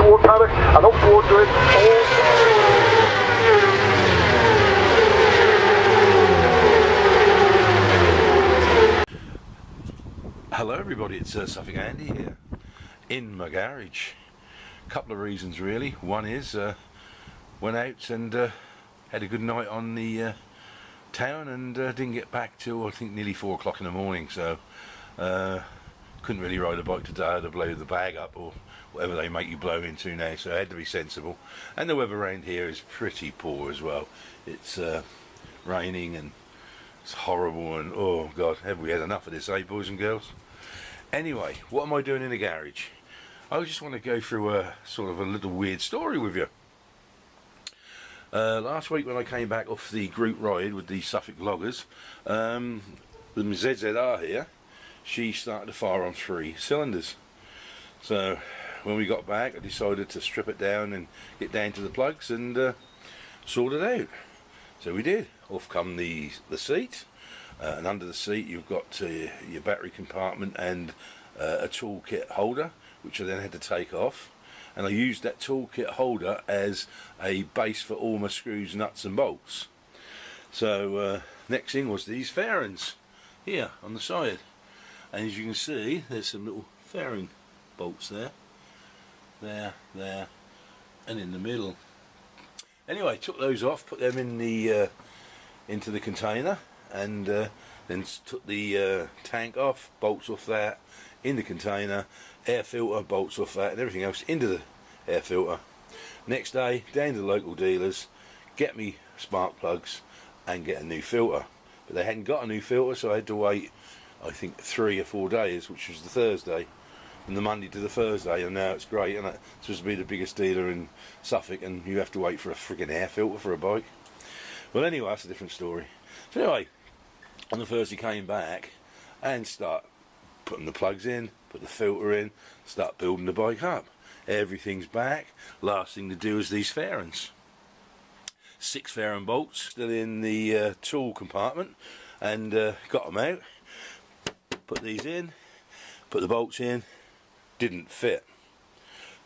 offshore paddock and offshore drift all. Hello everybody, it's Suffolk Andy here in my garage. Couple of reasons really. One is went out and had a good night on the town and didn't get back till I think nearly 4 o'clock in the morning, so couldn't really ride a bike today. I had to blow the bag up or whatever they make you blow into now, so I had to be sensible. And the weather around here is pretty poor as well. It's raining and it's horrible, and oh god, have we had enough of this, eh boys and girls? Anyway, what am I doing in the garage? I just want to go through a sort of a little weird story with you. Last week when I came back off the group ride with the Suffolk vloggers, with my ZZR here, she started to fire on 3 cylinders. So when we got back, I decided to strip it down and get down to the plugs and sort it out. So we did. Off come the seat, and under the seat you've got your battery compartment and a toolkit holder, which I then had to take off, and I used that toolkit holder as a base for all my screws, nuts and bolts. So next thing was these fairings here on the side, and as you can see there's some little fairing bolts there, and in the middle. Anyway, took those off, put them in the into the container, and then took the tank off, bolts off that, in the container, air filter, bolts off that, and everything else into the air filter. Next day, down to the local dealers, get me spark plugs and get a new filter. But they hadn't got a new filter, so I had to wait, I think 3 or 4 days, which was the Thursday, from the Monday to the Thursday, and now it's great, and it's supposed to be the biggest dealer in Suffolk, and you have to wait for a friggin' air filter for a bike. Well anyway, that's a different story. So anyway, on the Thursday came back and start putting the plugs in, put the filter in, start building the bike up. Everything's back. Last thing to do is these fairings. 6 fairing bolts still in the tool compartment, and got them out, put these in, put the bolts in, didn't fit,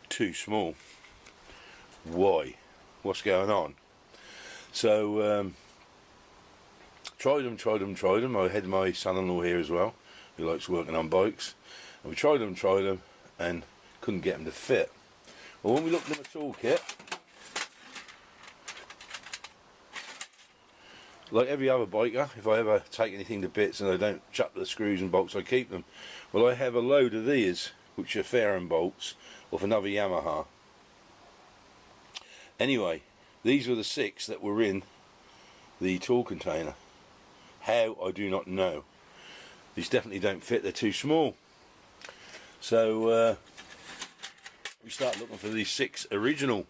too small. Why? What's going on? So tried them. I had my son-in-law here as well, who likes working on bikes, and we tried them and couldn't get them to fit. Well, when we looked at the toolkit, like every other biker, if I ever take anything to bits and I don't chuck the screws and bolts, I keep them. Well, I have a load of these, which are fairing bolts off another Yamaha. Anyway, these were the 6 that were in the tool container. How, I do not know. These definitely don't fit, they're too small. So we started looking for these 6 original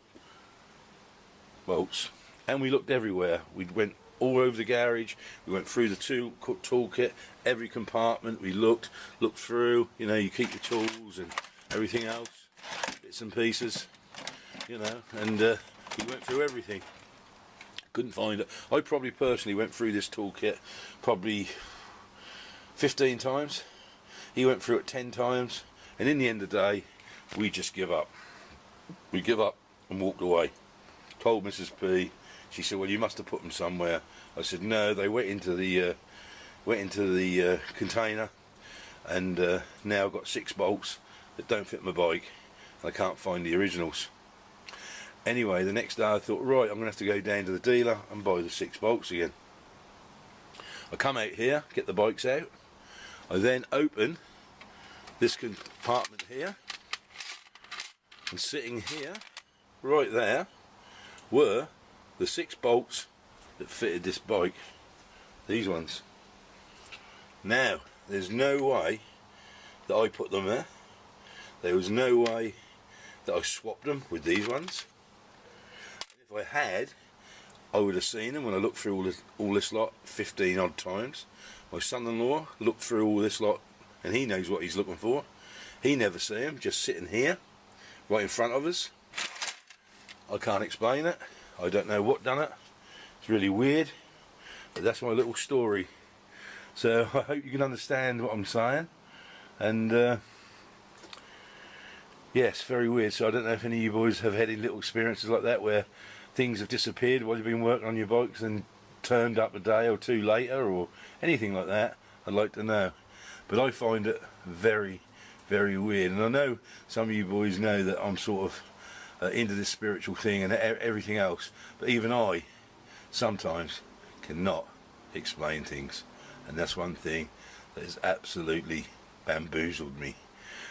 bolts, and we looked everywhere. We went all over the garage, we went through the toolkit, every compartment, we looked through, you know, you keep your tools and everything else, bits and pieces, you know, and we went through everything. Couldn't find it. I probably personally went through this toolkit probably 15 times. He went through it 10 times, and in the end of the day, we just give up. We give up and walked away. Told Mrs. P. She said, "Well, you must have put them somewhere." I said, "No, they went into the container, and now I've got 6 bolts that don't fit my bike, and I can't find the originals." Anyway, the next day I thought, right, I'm going to have to go down to the dealer and buy the 6 bolts again. I come out here, get the bikes out. I then open this compartment here, and sitting here, right there, were the 6 bolts that fitted this bike. These ones. Now, there's no way that I put them there. There was no way that I swapped them with these ones. If I had, I would have seen them when I looked through all this lot 15 odd times. My son-in-law looked through all this lot, and he knows what he's looking for. He never see them, just sitting here, right in front of us. I can't explain it. I don't know what done it. It's really weird, but that's my little story. So I hope you can understand what I'm saying, and Yes, very weird. So I don't know if any of you boys have had any little experiences like that where things have disappeared while you've been working on your bikes and turned up a day or two later or anything like that. I'd like to know. But I find it very, very weird. And I know some of you boys know that I'm sort of into this spiritual thing and everything else. But even I sometimes cannot explain things. And that's one thing that has absolutely bamboozled me.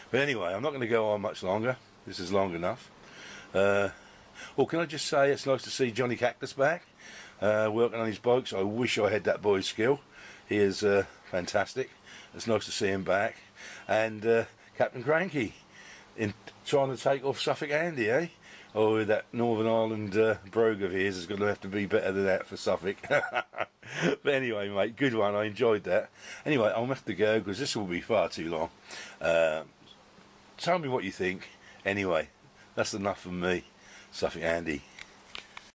But anyway, I'm not going to go on much longer. This is long enough. Well, can I just say it's nice to see Johnny Cactus back, working on his bikes. I wish I had that boy's skill. He is fantastic. It's nice to see him back. And Captain Cranky, in trying to take off Suffolk Andy, eh? Oh, that Northern Ireland brogue of his is going to have to be better than that for Suffolk. But anyway, mate, good one. I enjoyed that. Anyway, I'll have to go because this will be far too long. Tell me what you think. Anyway, that's enough from me. Suffolk Andy.